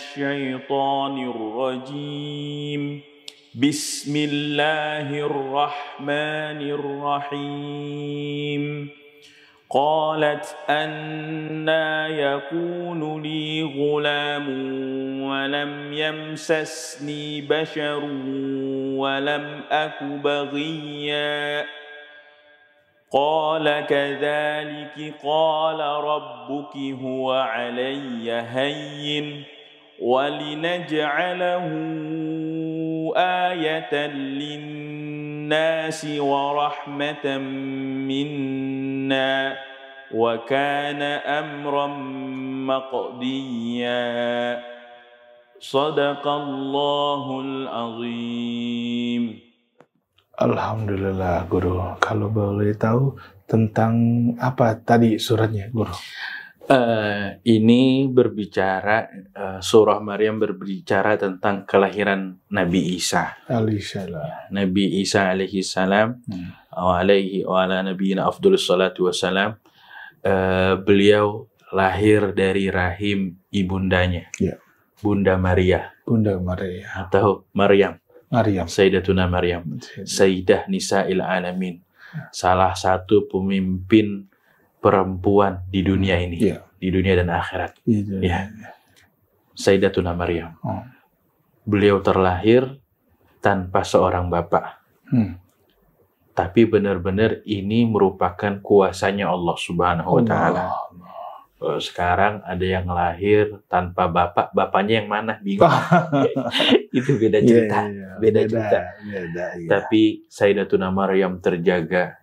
الشيطان الرجيم بسم الله الرحمن الرحيم قالت أنى يكون لي غلام ولم يمسسني بشر ولم أك بغيا قال كذلك قال ربك هو علي هين ولنجعله آية للناس ورحمة منا وكان أمرا مقضيا صدق الله العظيم. Alhamdulillah Guru. Kalau boleh tahu tentang apa tadi suratnya Guru? Ini berbicara, surah Maryam berbicara tentang kelahiran Nabi Isa. Alaihissalam. Nabi Isa alaihi salam, alaihi wa ala nabiyina afdhalus salatu wassalam. Beliau lahir dari rahim ibundanya, Ya. Bunda Maria. Bunda Maria. Atau Maryam. Maryam. Sayyidatuna Maryam. Sayyidah Nisa'il Alamin. Salah satu pemimpin perempuan di dunia ini. Ya. Di dunia dan akhirat. Ya. Sayyidatuna Maryam. Oh. Beliau terlahir tanpa seorang bapak. Tapi benar-benar ini merupakan kuasanya Allah Subhanahu wa Ta'ala. Sekarang ada yang lahir tanpa bapak, bapaknya yang mana bingung. Itu beda cerita, beda cerita. Tapi Sayyidatuna Maryam terjaga,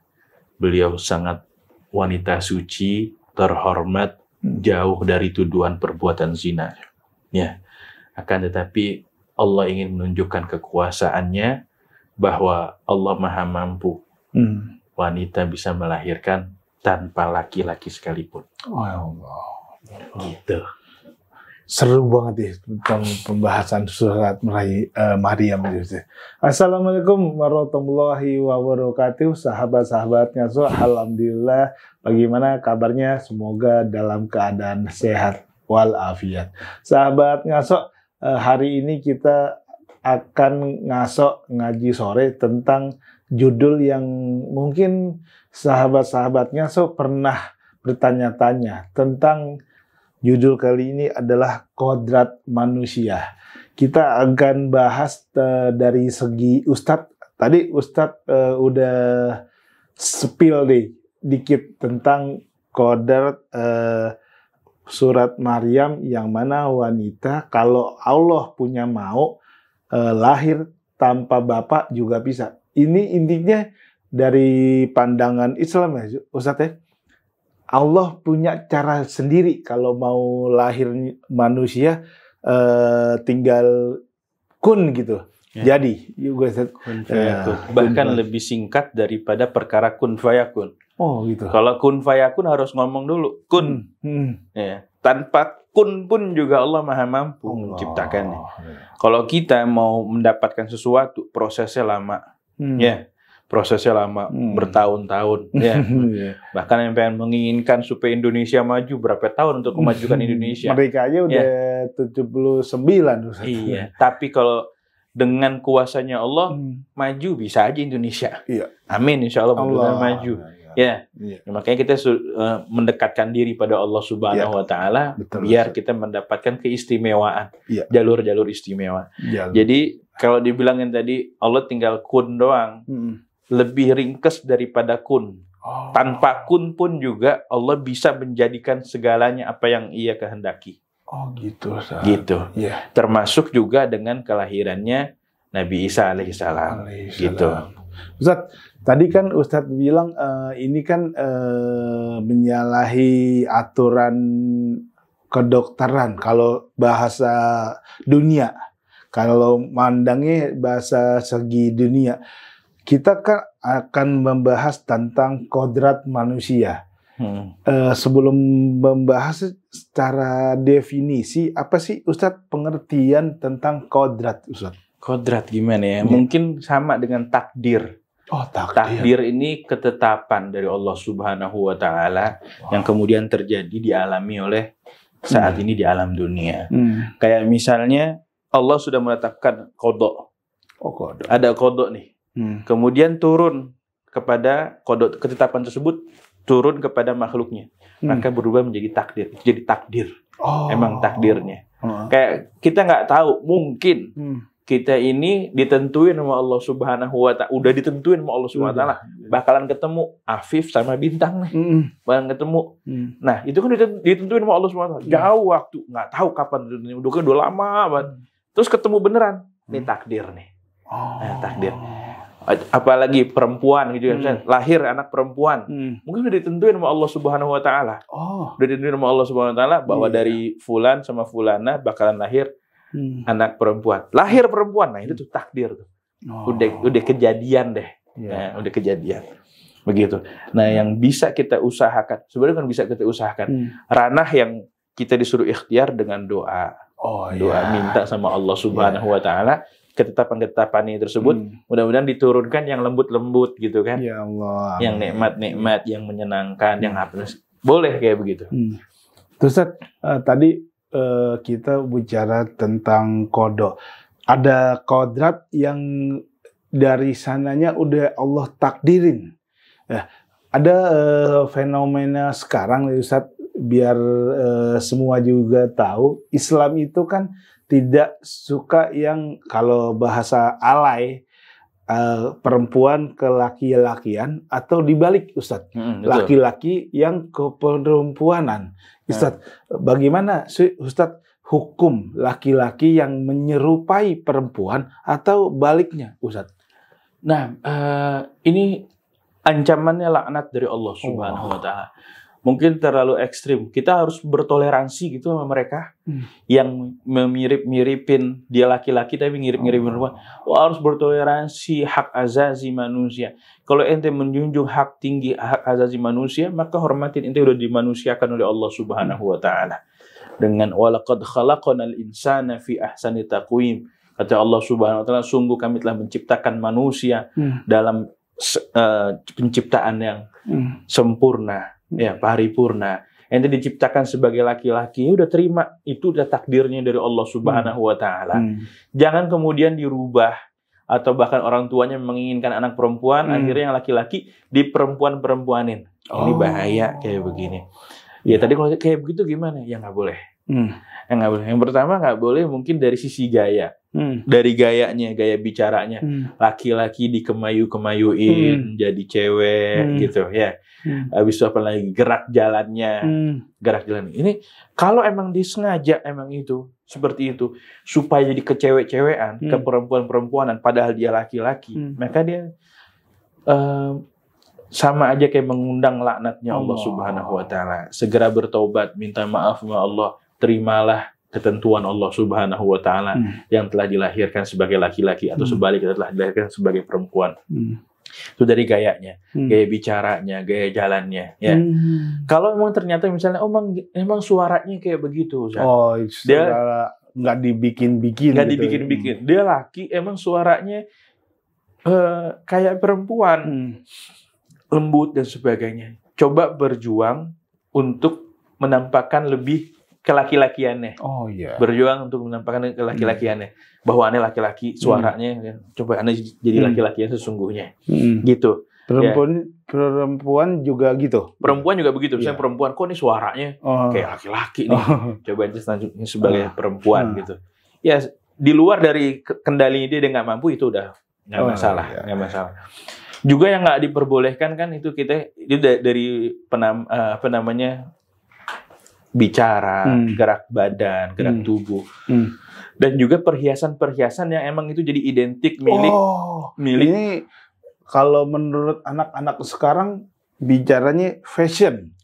beliau sangat wanita suci, terhormat, jauh dari tuduhan perbuatan zina. Ya, akan tetapi Allah ingin menunjukkan kekuasaannya bahwa Allah Maha Mampu. Wanita bisa melahirkan tanpa laki-laki sekalipun. Oh ya Allah. Gitu. Seru banget ya tentang pembahasan surat Maryam. Assalamualaikum warahmatullahi wabarakatuh. Sahabat-sahabatnya, alhamdulillah. Bagaimana kabarnya? Semoga dalam keadaan sehat walafiat. Sahabatnya, hari ini kita akan ngaji sore tentang judul yang mungkin sahabat-sahabatnya pernah bertanya-tanya tentang. Judul kali ini adalah kodrat manusia. Kita akan bahas dari segi Ustadz. Tadi Ustadz udah spill dikit tentang kodrat surat Maryam yang mana wanita kalau Allah punya mau lahir tanpa bapak juga bisa. Ini intinya dari pandangan Islam ya Ustadz ya. Allah punya cara sendiri kalau mau lahir manusia tinggal kun gitu. Ya. Jadi, kun fayakun. Bahkan lebih singkat daripada perkara kun fayakun. Oh gitu. Kalau kun fayakun harus ngomong dulu kun. Ya. Tanpa kun pun juga Allah Maha Mampu menciptakannya. Kalau kita mau mendapatkan sesuatu prosesnya lama. Ya. Prosesnya lama, bertahun-tahun. Ya. Bahkan yang pengen menginginkan supaya Indonesia maju berapa tahun untuk memajukan Indonesia. Mereka aja udah 79. Iya. Tapi kalau dengan kuasanya Allah, maju bisa aja Indonesia. Iya. Amin, insya Allah mudah-mudahan maju. Ya. Makanya kita mendekatkan diri pada Allah Subhanahu wa Ta'ala biar kita mendapatkan keistimewaan, jalur-jalur istimewa. Jadi kalau dibilangin tadi Allah tinggal kun doang. Lebih ringkes daripada kun. Tanpa kun pun juga Allah bisa menjadikan segalanya apa yang Ia kehendaki. Oh gitu. Gitu. Yeah. Termasuk juga dengan kelahirannya Nabi Isa alaihissalam. Gitu. Ustadz, tadi kan Ustadz bilang ini kan menyalahi aturan kedokteran kalau bahasa dunia. Kalau mandangnya bahasa segi dunia. Kita kan akan membahas tentang kodrat manusia. Sebelum membahas secara definisi, apa sih Ustadz pengertian tentang kodrat, Ustadz? Kodrat gimana ya? Mungkin sama dengan takdir. Oh, takdir. Takdir ini ketetapan dari Allah Subhanahu wa Ta'ala yang kemudian terjadi dialami oleh saat ini di alam dunia. Kayak misalnya Allah sudah menetapkan qada. Ada qada nih. Kemudian turun kepada qada, ketetapan tersebut turun kepada makhluknya. Maka berubah menjadi takdir. Jadi takdir. Emang takdirnya. Kayak kita nggak tahu, mungkin kita ini ditentuin sama Allah Subhanahu wa Ta'ala, udah ditentuin sama Allah Subhanahu wa Ta'ala, bakalan ketemu Afif sama Bintang nih, bakalan ketemu. Nah, itu kan ditentuin sama Allah Subhanahu wa Ta'ala. Jauh waktu, nggak tahu kapan, udah lama banget. Terus ketemu beneran, ini takdir nih. Nah, takdir. Apalagi perempuan gitu ya, lahir anak perempuan, mungkin udah ditentuin sama Allah Subhanahu wa Ta'ala. Udah ditentuin sama Allah Subhanahu wa Ta'ala bahwa dari fulan sama fulana bakalan lahir anak perempuan. Lahir perempuan, nah itu tuh takdir tuh. Udah kejadian deh. Nah, udah kejadian. Begitu. Nah, yang bisa kita usahakan, sebenarnya kan bisa kita usahakan ranah yang kita disuruh ikhtiar dengan doa. Doa minta sama Allah Subhanahu wa Ta'ala ketetapan-ketetapan ini tersebut, mudah-mudahan diturunkan yang lembut-lembut gitu kan. Ya Allah. Yang nikmat-nikmat, yang menyenangkan, yang apa. Boleh kayak begitu. Terus tadi kita bicara tentang qada. Ada kodrat yang dari sananya udah Allah takdirin. Ada fenomena sekarang, Ustaz, biar semua juga tahu, Islam itu kan tidak suka yang kalau bahasa alay perempuan ke laki-lakian atau dibalik, Ustadz. Laki-laki yang ke perempuanan. Ustadz, bagaimana sih Ustadz hukum laki-laki yang menyerupai perempuan atau baliknya, Ustadz? Nah, ini ancamannya laknat dari Allah Subhanahu wa Ta'ala. Mungkin terlalu ekstrim. Kita harus bertoleransi gitu sama mereka yang memirip-miripin dia laki-laki tapi mirip-miripin perempuan. Harus bertoleransi hak azazi manusia. Kalau ente menjunjung hak tinggi hak azazi manusia, maka hormatin ente udah dimanusiakan oleh Allah Subhanahu wa Ta'ala. Dengan walaqad khalaqanal insana fi ahsani taqwim. Kata Allah Subhanahu wa Ta'ala, sungguh kami telah menciptakan manusia dalam penciptaan yang sempurna. Ya, paripurna. Ente diciptakan sebagai laki-laki, udah terima, itu udah takdirnya dari Allah Subhanahu wa Ta'ala. Jangan kemudian dirubah atau bahkan orang tuanya menginginkan anak perempuan, akhirnya yang laki-laki diperempuan-perempuanin. Ini bahaya kayak begini. Ya tadi kalau kayak begitu gimana? Ya nggak boleh. Nggak boleh. Yang pertama nggak boleh mungkin dari sisi gaya. Dari gayanya, gaya bicaranya. Laki-laki dikemayu-kemayuin jadi cewek gitu ya. Habis itu apa lagi? Gerak jalannya. Gerak jalan. Ini kalau emang disengaja emang itu seperti itu supaya jadi kecewek-cewekan, ke perempuan-perempuanan padahal dia laki-laki, maka dia sama aja kayak mengundang laknatnya Allah Subhanahu wa Ta'ala. Segera bertobat, minta maaf sama Allah, terimalah ketentuan Allah Subhanahu wa Ta'ala yang telah dilahirkan sebagai laki-laki atau sebaliknya telah dilahirkan sebagai perempuan. Itu dari gayanya, gaya bicaranya, gaya jalannya ya. Kalau memang ternyata misalnya emang suaranya kayak begitu, dia nggak dibikin-bikin. Nggak dibikin-bikin. Dia laki, emang suaranya kayak perempuan, lembut dan sebagainya. Coba berjuang untuk menampakkan lebih kelaki-lakiannya. Berjuang untuk menampakkan kelaki-lakiannya. Bahwa aneh laki-laki, suaranya, coba aneh jadi laki-laki yang sesungguhnya. Gitu. Perempuan juga gitu? Perempuan juga begitu. Misalnya perempuan, kok ini suaranya kayak laki-laki nih. Coba aja selanjutnya sebagai perempuan gitu. Ya, di luar dari kendali dia nggak mampu, itu udah nggak masalah. Nggak masalah. Juga yang nggak diperbolehkan kan itu dari bicara, gerak badan, gerak tubuh, dan juga perhiasan-perhiasan yang emang itu jadi identik milik. Ini kalau menurut anak-anak sekarang bicaranya fashion.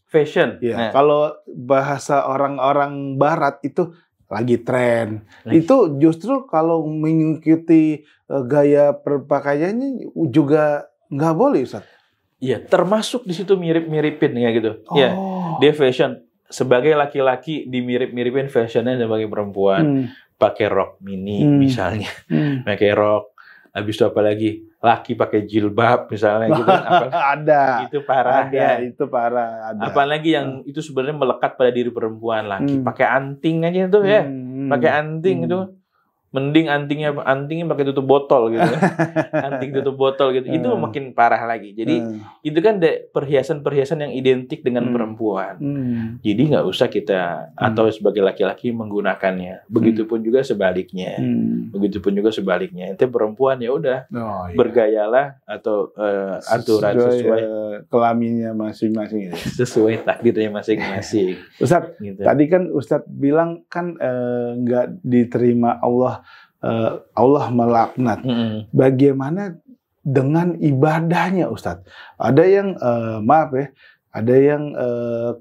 Ya. Nah. Kalau bahasa orang-orang Barat itu lagi tren. Itu justru kalau mengikuti gaya berpakaiannya juga nggak boleh, Ustaz. Iya, termasuk di situ mirip-miripin ya gitu. Ya, dia fashion. Sebagai laki-laki dimirip-miripin fashionnya sebagai perempuan, pakai rok mini misalnya, pakai rok, habis itu apa lagi, laki pakai jilbab misalnya gitu kan, ada. Itu parah ya. Itu parah. Ada. Apalagi yang itu sebenarnya melekat pada diri perempuan, laki pakai anting aja itu ya, pakai anting itu. Mending antingnya pakai tutup botol gitu, anting tutup botol gitu, itu makin parah lagi. Jadi itu kan perhiasan-perhiasan yang identik dengan perempuan. Jadi nggak usah kita atau sebagai laki-laki menggunakannya. Begitupun juga sebaliknya. Begitupun juga sebaliknya. Ente perempuan ya udah bergayalah atau aturan sesuai kelaminnya masing-masing. Sesuai takdirnya masing-masing. Ustadz, gitu. Tadi kan Ustadz bilang kan nggak diterima Allah melaknat. Bagaimana dengan ibadahnya, Ustadz? Ada yang maaf ya, ada yang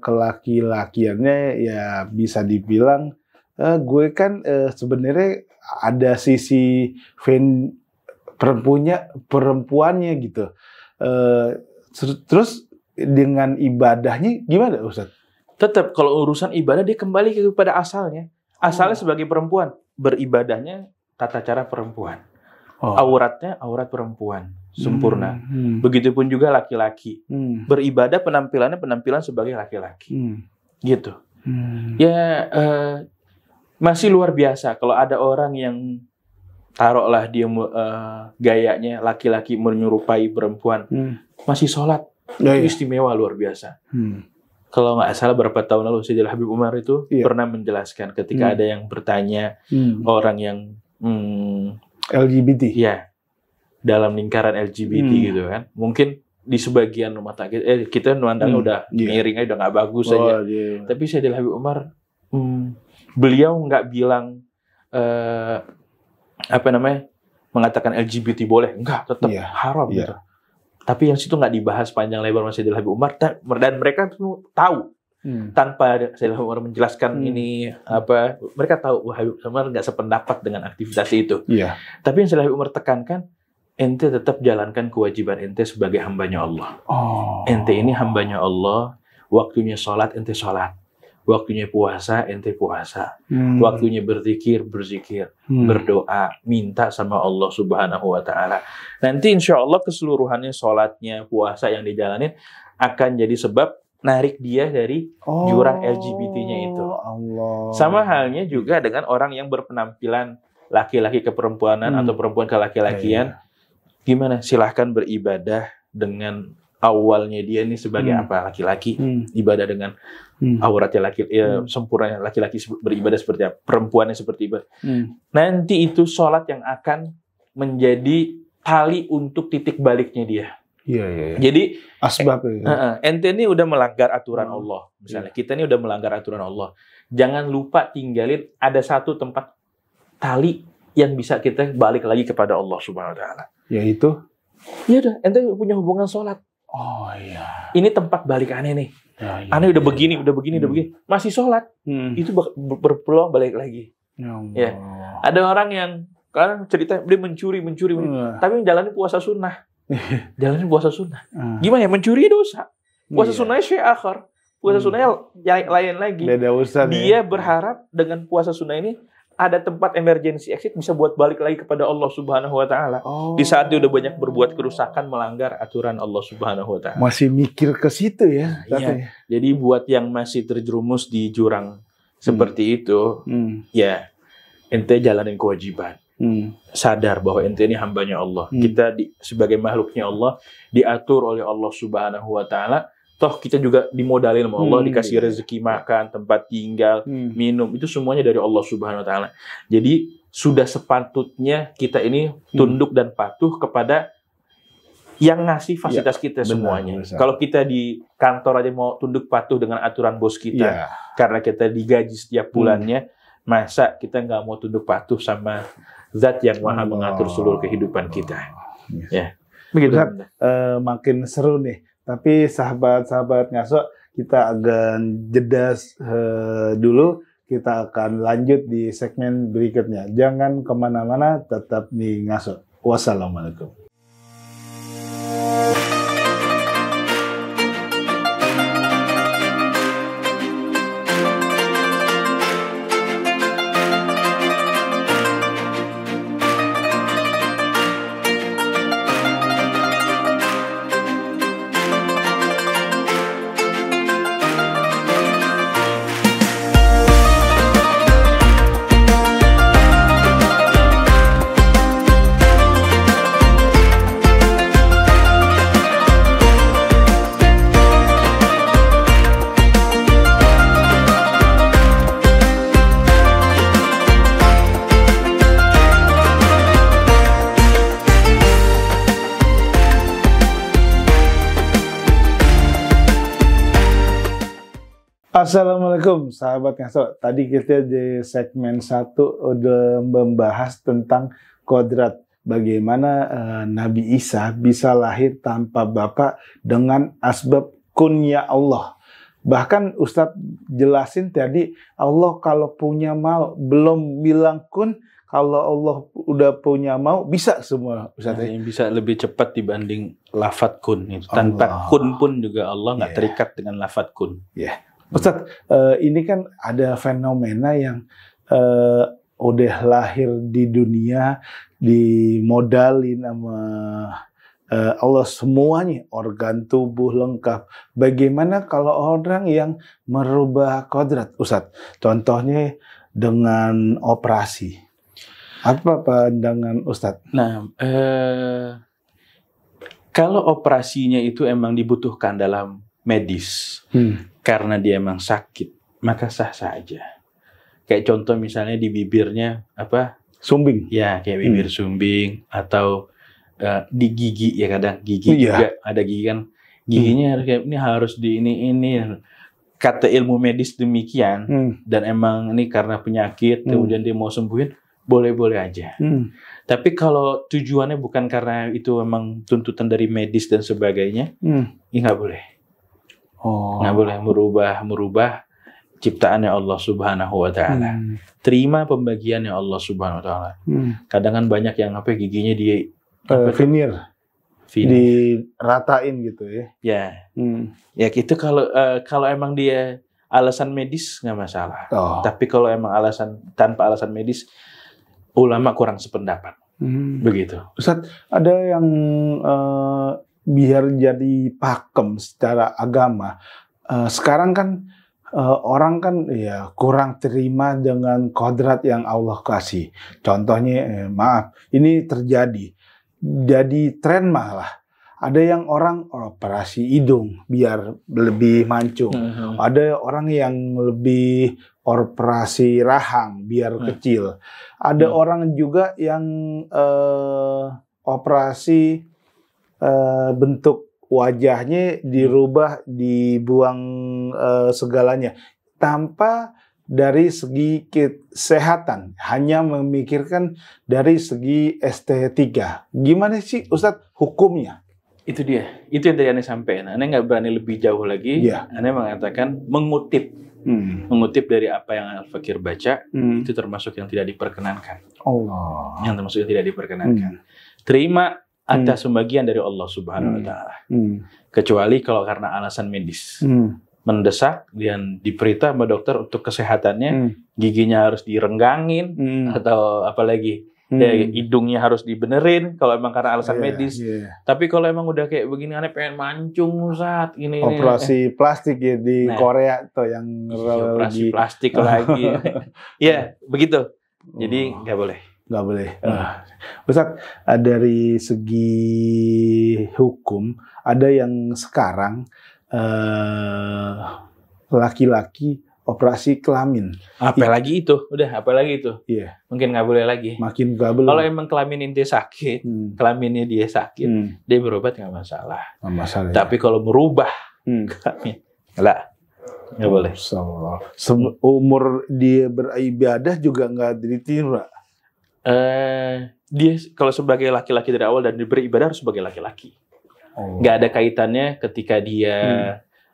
kelaki-lakiannya ya bisa dibilang gue kan sebenarnya ada sisi perempuannya gitu. Terus dengan ibadahnya gimana, Ustadz? Tetap kalau urusan ibadah dia kembali kepada asalnya. Asalnya sebagai perempuan, beribadahnya tata cara perempuan. Auratnya aurat perempuan, sempurna. Begitupun juga laki-laki. Beribadah penampilan sebagai laki-laki. Gitu. Ya masih luar biasa kalau ada orang yang taruhlah dia gayanya laki-laki menyerupai perempuan, masih sholat. Itu istimewa luar biasa. Kalau nggak salah berapa tahun lalu Sayyidil Habib Umar itu pernah menjelaskan ketika ada yang bertanya orang yang LGBT, ya dalam lingkaran LGBT gitu kan, mungkin di sebagian rumah tangga kita memandangnya udah miring aja, udah nggak bagus aja. Tapi Sayyidil Habib Umar beliau nggak bilang mengatakan LGBT boleh, enggak, tetap haram gitu. Tapi yang situ nggak dibahas panjang lebar sama Sayyidil Habib Umar, dan mereka tuh tahu tanpa Sayyidil Habib Umar menjelaskan ini apa, mereka tahu Habib Umar nggak sependapat dengan aktivitas itu. Tapi yang Sayyidil Habib Umar tekankan, ente tetap jalankan kewajiban ente sebagai hambanya Allah. Ente ini hambanya Allah, waktunya sholat ente sholat, waktunya puasa ente puasa, waktunya berzikir, berdoa, minta sama Allah Subhanahu wa Ta'ala. Nanti insya Allah keseluruhannya sholatnya, puasa yang dijalanin akan jadi sebab narik dia dari jurang LGBT-nya itu. Sama halnya juga dengan orang yang berpenampilan laki-laki ke perempuanan atau perempuan ke laki-lakian. Gimana? Silahkan beribadah dengan awalnya dia ini sebagai apa, laki-laki, ibadah dengan auratnya sempurna, laki-laki beribadah seperti apa, perempuannya seperti ibadah. Nanti itu sholat yang akan menjadi tali untuk titik baliknya dia. Jadi asbab ente ini udah melanggar aturan Allah, misalnya kita ini udah melanggar aturan Allah, jangan lupa tinggalin ada satu tempat tali yang bisa kita balik lagi kepada Allah Subhanahu Wa Taala. Yaitu? Ya udah, ente punya hubungan sholat. Ini tempat balik aneh nih. Aneh udah begini, masih sholat, itu berpeluang balik lagi. Ya. Ada orang yang kan cerita dia mencuri, tapi jalanin puasa sunnah. Gimana ya, mencuri dosa. Puasa sunnahnya syai' akhar. Puasa sunnahnya lain lagi. Beda urusan. Dia berharap dengan puasa sunnah ini ada tempat emergency exit bisa buat balik lagi kepada Allah Subhanahu wa Ta'ala. Di saat dia udah banyak berbuat kerusakan, melanggar aturan Allah Subhanahu wa Ta'ala. Masih mikir ke situ ya. Iya. Jadi buat yang masih terjerumus di jurang seperti itu, ya ente jalanin kewajiban. Sadar bahwa ente ini hambanya Allah. Kita sebagai makhluknya Allah diatur oleh Allah Subhanahu wa Ta'ala. Toh kita juga dimodalin sama Allah, dikasih rezeki makan, tempat tinggal, minum, itu semuanya dari Allah Subhanahu wa Ta'ala. Jadi sudah sepatutnya kita ini tunduk dan patuh kepada yang ngasih fasilitas kita semuanya. Kalau kita di kantor aja mau tunduk patuh dengan aturan bos kita, karena kita digaji setiap bulannya, masa kita nggak mau tunduk patuh sama Zat yang Maha mengatur seluruh kehidupan kita. Ya, begitu. Makin seru nih. Tapi sahabat-sahabat Ngaso, kita akan jeda dulu. Kita akan lanjut di segmen berikutnya. Jangan kemana-mana, tetap di Ngaso. Wassalamualaikum. Assalamualaikum sahabat Ngaso. Tadi kita di segmen 1 udah membahas tentang kodrat. Bagaimana Nabi Isa bisa lahir tanpa bapak dengan asbab kunnya Allah. Bahkan Ustadz jelasin tadi, Allah kalau punya mau, belum bilang kun, kalau Allah udah punya mau, bisa semua Ustadz. Yang bisa lebih cepat dibanding lafadz kun. Tanpa kun pun juga Allah nggak terikat dengan lafadz kun. Ustadz, ini kan ada fenomena yang udah lahir di dunia, dimodalin sama Allah semuanya, organ tubuh lengkap. Bagaimana kalau orang yang merubah kodrat, Ustadz? Contohnya dengan operasi. Apa pandangan Ustadz? Nah, kalau operasinya itu emang dibutuhkan dalam medis, karena dia emang sakit, maka sah-sah aja. Kayak contoh misalnya di bibirnya sumbing. Ya, kayak bibir sumbing, atau di gigi ya, kadang gigi juga ada gigi kan, giginya harus di ini kata ilmu medis demikian, dan emang ini karena penyakit kemudian dia mau sembuhin, boleh-boleh aja. Tapi kalau tujuannya bukan karena itu memang tuntutan dari medis dan sebagainya, ya nggak boleh. Nggak boleh merubah ciptaannya Allah Subhanahu wa Ta'ala. Terima pembagiannya Allah Subhanahu wa Ta'ala. Kadang kan banyak yang giginya dia veneer, diratain gitu ya. Ya gitu, kalau emang dia alasan medis nggak masalah. Tapi kalau emang tanpa alasan medis, ulama kurang sependapat. Begitu. Ustadz, ada yang biar jadi pakem secara agama. Sekarang kan orang kan ya kurang terima dengan kodrat yang Allah kasih. Contohnya, maaf, ini terjadi. Jadi tren malah. Ada yang orang operasi hidung biar lebih mancung. Ada orang yang lebih operasi rahang biar kecil. Ada orang juga yang operasi bentuk wajahnya dirubah, dibuang segalanya. Tanpa dari segi kesehatan, hanya memikirkan dari segi estetika. Gimana sih Ustadz hukumnya? Itu dia, itu yang tadi Anda sampaikan. Anda nggak berani lebih jauh lagi. Anda mengatakan mengutip dari apa yang Al-Fakir baca, itu termasuk yang tidak diperkenankan. Yang termasuk yang tidak diperkenankan. Terima atas pembagian dari Allah Subhanahu wa Ta'ala. Kecuali kalau karena alasan medis. Mendesak dan diperintah sama dokter untuk kesehatannya, giginya harus direnggangin, atau apalagi hidungnya harus dibenerin kalau emang karena alasan medis. Tapi kalau emang udah kayak begini, aneh pengen mancung saat ini operasi plastik ya di Korea tuh yang operasi plastik lagi. Ya begitu. Jadi nggak boleh. Nggak boleh. Ustadz, dari segi hukum ada yang sekarang laki-laki operasi kelamin. Apalagi itu, mungkin nggak boleh lagi. Makin nggak boleh. Kalau emang kelamin dia sakit, kelaminnya dia sakit, dia berobat nggak masalah. Tapi kalau merubah kelamin, nggak boleh. Umur dia beribadah juga nggak diterima. Dia kalau sebagai laki-laki dari awal dan beribadah harus sebagai laki-laki. Nggak ada kaitannya ketika dia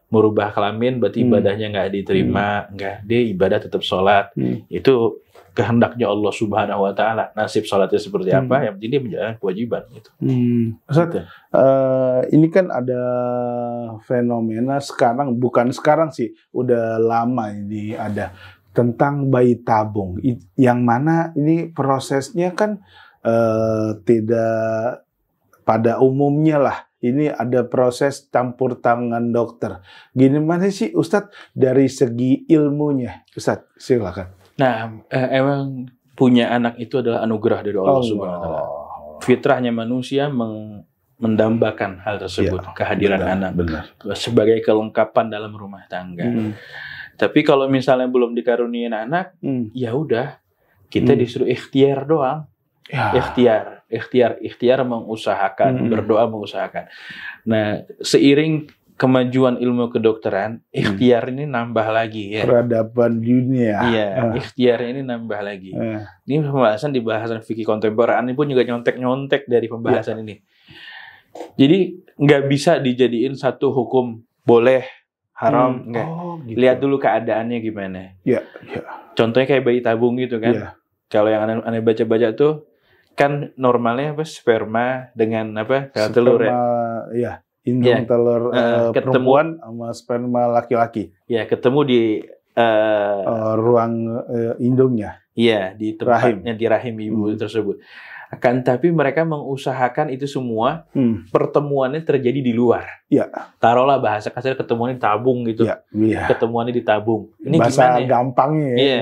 merubah kelamin berarti ibadahnya nggak diterima. Nggak, dia ibadah tetap sholat. Itu kehendaknya Allah Subhanahu wa Ta'ala. Nasib sholatnya seperti apa, yang penting dia menjalankan kewajiban itu. Ustaz, ini kan ada fenomena sekarang, bukan sekarang sih, udah lama ini ada tentang bayi tabung, yang mana ini prosesnya kan tidak pada umumnya lah. Ini ada proses campur tangan dokter. Gimana sih Ustadz dari segi ilmunya? Ustadz, silakan. Nah, emang punya anak itu adalah anugerah dari Allah Subhanahu wa Ta'ala. Fitrahnya manusia mendambakan hal tersebut, kehadiran anak sebagai kelengkapan dalam rumah tangga. Tapi kalau misalnya belum dikaruniain anak, ya udah, kita disuruh ikhtiar doang. Ikhtiar mengusahakan, berdoa mengusahakan. Nah, seiring kemajuan ilmu kedokteran, ikhtiar ini nambah lagi ya. Peradaban dunia. Iya, ikhtiar ini nambah lagi. Ini pembahasan di bahasan fikih kontemporer ini pun juga nyontek-nyontek dari pembahasan ini. Jadi nggak bisa dijadiin satu hukum boleh, haram, enggak. Gitu. Lihat dulu keadaannya gimana. Iya. Contohnya kayak bayi tabung gitu kan. Kalau yang aneh baca-baca tuh kan normalnya apa, sperma dengan apa, telur ya. Iya. Indung telur perempuan sama sperma laki-laki. Ya, ketemu di ruang indungnya. Iya, di tempatnya di rahim ibu tersebut. Akan tapi mereka mengusahakan itu semua pertemuannya terjadi di luar. Iya. Taruhlah bahasa kasar ketemuannya di tabung gitu. Iya. Ketemuannya di tabung. Ini bahasa gimana ya? Gampangnya ya. Iya.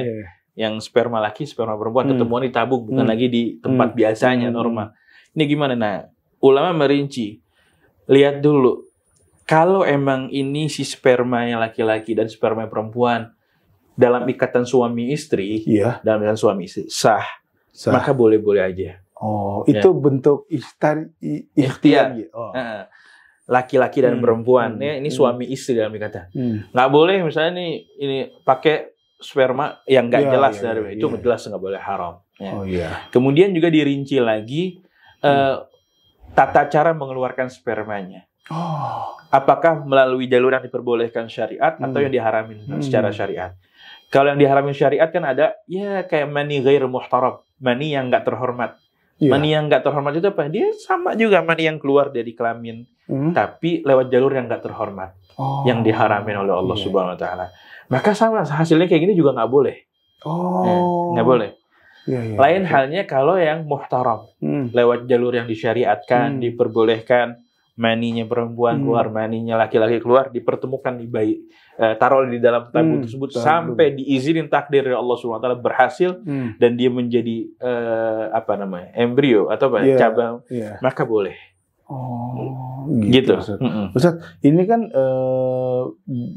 Yang sperma laki, sperma perempuan ketemuan di tabung, bukan lagi di tempat biasanya normal. Ini gimana? Nah, ulama merinci. Lihat dulu, kalau emang ini si sperma yang laki-laki dan sperma yang perempuan dalam ikatan suami istri, dalam ikatan suami istri sah. Maka boleh-boleh aja. Oh, itu bentuk ikhtiar. Laki-laki dan perempuan, ini suami istri dalam ikatan. Nggak boleh misalnya ini pakai sperma yang nggak jelas dari itu jelas nggak boleh, haram. Kemudian juga dirinci lagi. Tata cara mengeluarkan spermanya. Apakah melalui jalur yang diperbolehkan syariat atau yang diharamin secara syariat? Kalau yang diharamin syariat kan ada ya kayak mani ghair muhtaram, mani yang nggak terhormat. Mani yang nggak terhormat itu apa? Dia sama juga mani yang keluar dari kelamin, tapi lewat jalur yang nggak terhormat, yang diharamin oleh Allah Subhanahu Wa Taala. Maka sama hasilnya kayak gini juga nggak boleh. Nggak boleh. Lain halnya kalau yang muhtaram, lewat jalur yang disyariatkan, diperbolehkan, maninya perempuan keluar, maninya laki-laki keluar, dipertemukan di bayi, taruh di dalam tabung tersebut sampai diizinin takdir dari Allah Subhanahu Wa Taala berhasil dan dia menjadi embrio atau cabang, maka boleh. Gitu. Ustaz, ini kan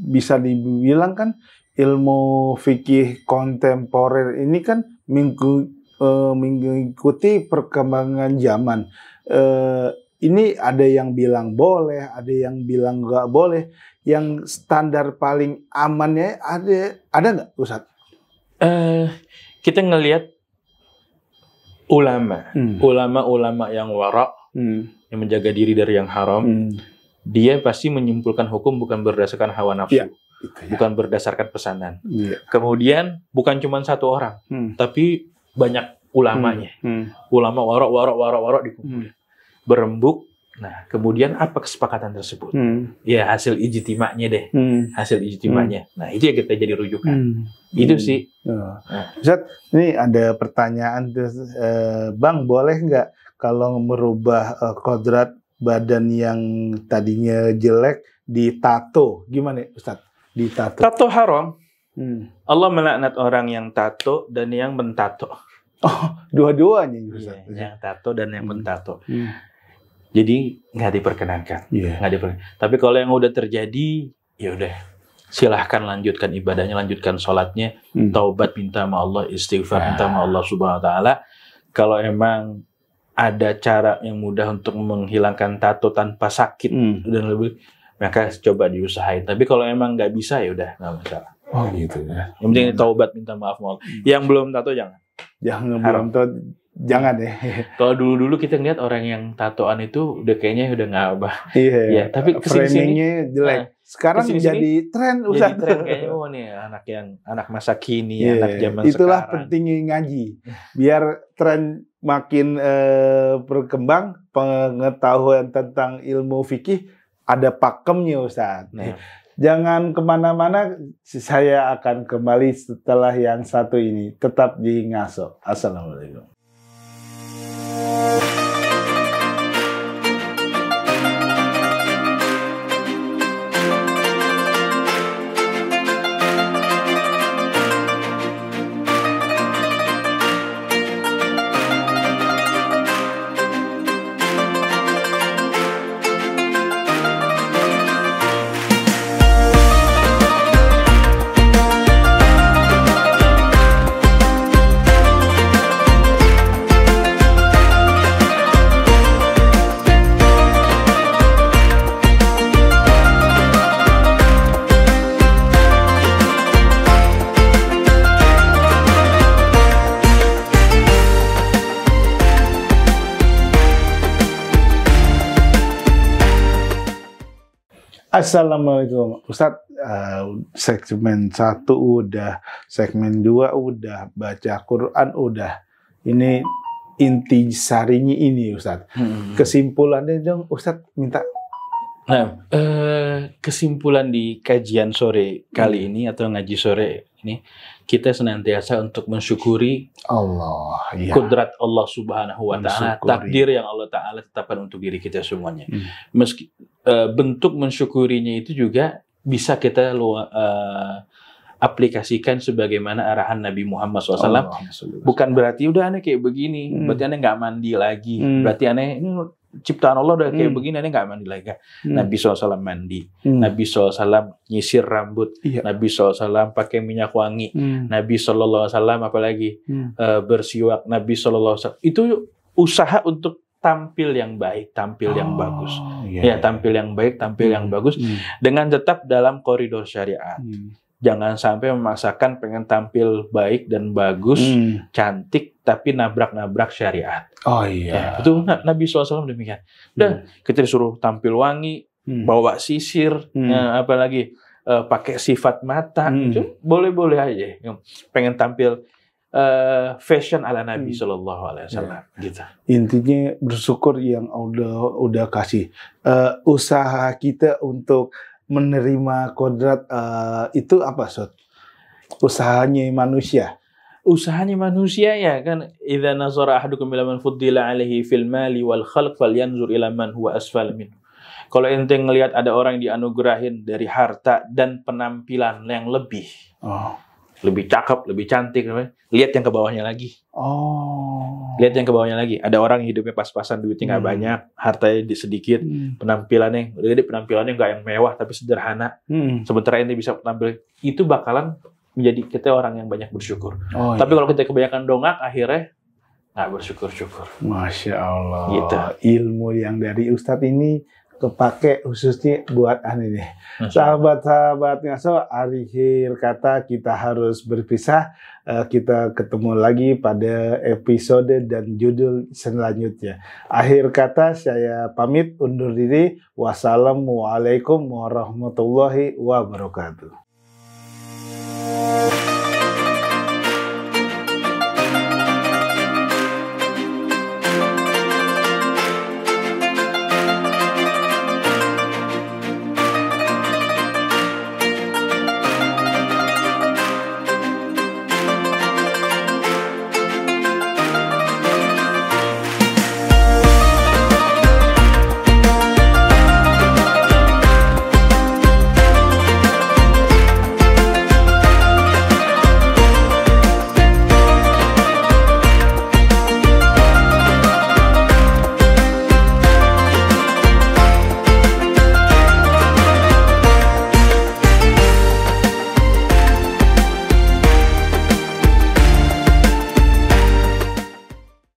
bisa dibilang kan ilmu fikih kontemporer ini kan mengikuti perkembangan zaman. Ini ada yang bilang boleh, ada yang bilang nggak boleh. Yang standar paling amannya ada nggak, Ustaz? Kita ngelihat ulama yang wara, yang menjaga diri dari yang haram, dia pasti menyimpulkan hukum bukan berdasarkan hawa nafsu. Bukan berdasarkan pesanan. Kemudian bukan cuma satu orang, tapi banyak ulamanya. Ulama warok dikumpulkan, berembuk. Nah, kemudian apa kesepakatan tersebut? Ya hasil ijtima'nya deh, hasil ijtima'nya. Nah, itu yang kita jadi rujukan. Itu sih. Ustaz, ini ada pertanyaan, Bang, boleh nggak kalau merubah kodrat badan yang tadinya jelek ditato? Gimana, Ustaz? Ditato. Tato haram. Allah melaknat orang yang tato dan yang mentato. Dua-duanya. Yang tato dan yang mentato. Jadi nggak diperkenankan. Nggak diperkenankan. Tapi kalau yang udah terjadi, ya udah silahkan lanjutkan ibadahnya, lanjutkan sholatnya, taubat minta sama Allah, istighfar minta sama Allah Subhanahu Wa Taala. Kalau emang ada cara yang mudah untuk menghilangkan tato tanpa sakit dan lebih, maka coba diusahain. Tapi kalau emang nggak bisa, ya udah nggak masalah. Gitu ya. Yang penting taubat minta maaf sama Allah. Yang belum tato jangan. Jangan deh. Kalau dulu kita ngeliat orang yang tatoan itu udah kayaknya udah nggak abah. Tapi framingnya jelek. Sekarang jadi tren, Ustaz. Jadi tren kayaknya anak masa kini, anak zaman Itulah sekarang. Pentingnya ngaji. Biar tren makin berkembang, pengetahuan tentang ilmu fikih ada pakemnya, Ustaz. Jangan kemana-mana, saya akan kembali setelah yang satu ini. Tetap di Ngaso. Assalamualaikum. Assalamualaikum Ustadz, segmen 1 udah, segmen 2 udah, baca Quran udah. Ini inti sarinya ini Ustadz. Kesimpulannya dong Ustadz minta. Nah, kesimpulan di kajian sore kali ini atau ngaji sore ini, kita senantiasa untuk mensyukuri Allah, ya. Kudrat Allah Subhanahu wa Ta'ala, takdir yang Allah Ta'ala tetapkan untuk diri kita semuanya. Meski bentuk mensyukurinya itu juga bisa kita aplikasikan sebagaimana arahan Nabi Muhammad SAW. Bukan berarti udah aneh kayak begini, berarti aneh nggak mandi lagi, berarti aneh ini ciptaan Allah udah kayak begini, aneh nggak mandi lagi. Nabi SAW mandi, Nabi SAW nyisir rambut, Nabi SAW pakai minyak wangi, Nabi SAW apalagi bersiwak, Nabi SAW itu usaha untuk tampil yang baik, tampil yang bagus, tampil yang baik, tampil yang bagus, dengan tetap dalam koridor syariat. Jangan sampai memaksakan pengen tampil baik dan bagus, cantik, tapi nabrak-nabrak syariat. Oh iya. Itu Nabi SAW demikian. Dan kita disuruh tampil wangi, bawa sisir, apalagi pakai sifat mata, itu boleh-boleh aja. Pengen tampil fashion ala Nabi Sallallahu Alaihi Wasallam, gitu. Intinya bersyukur yang udah kasih. Usaha kita untuk menerima kodrat itu apa, Sot? Usahanya manusia. Usahanya manusia ya kan. Idza nazara ahadukum ila man fuddila alaihi fil mali wal khalq falyanzur ila man huwa asfal minhu. Kalau ente ngelihat ada orang yang dianugerahin dari harta dan penampilan yang lebih, lebih cakep, lebih cantik, lihat yang ke bawahnya lagi. Lihat yang ke bawahnya lagi. Ada orang yang hidupnya pas-pasan, duitnya nggak banyak, hartanya sedikit, penampilannya nggak yang mewah tapi sederhana. Sementara ini bisa tampil, itu bakalan menjadi kita orang yang banyak bersyukur. Tapi kalau kita kebanyakan dongak, akhirnya nggak bersyukur-syukur. Masya Allah. Gitu. Ilmu yang dari Ustadz ini kepake khususnya buat aneh nih. Sahabat-sahabat ngaso, akhir kata kita harus berpisah. Kita ketemu lagi pada episode dan judul selanjutnya. Akhir kata saya pamit undur diri. Wassalamualaikum warahmatullahi wabarakatuh.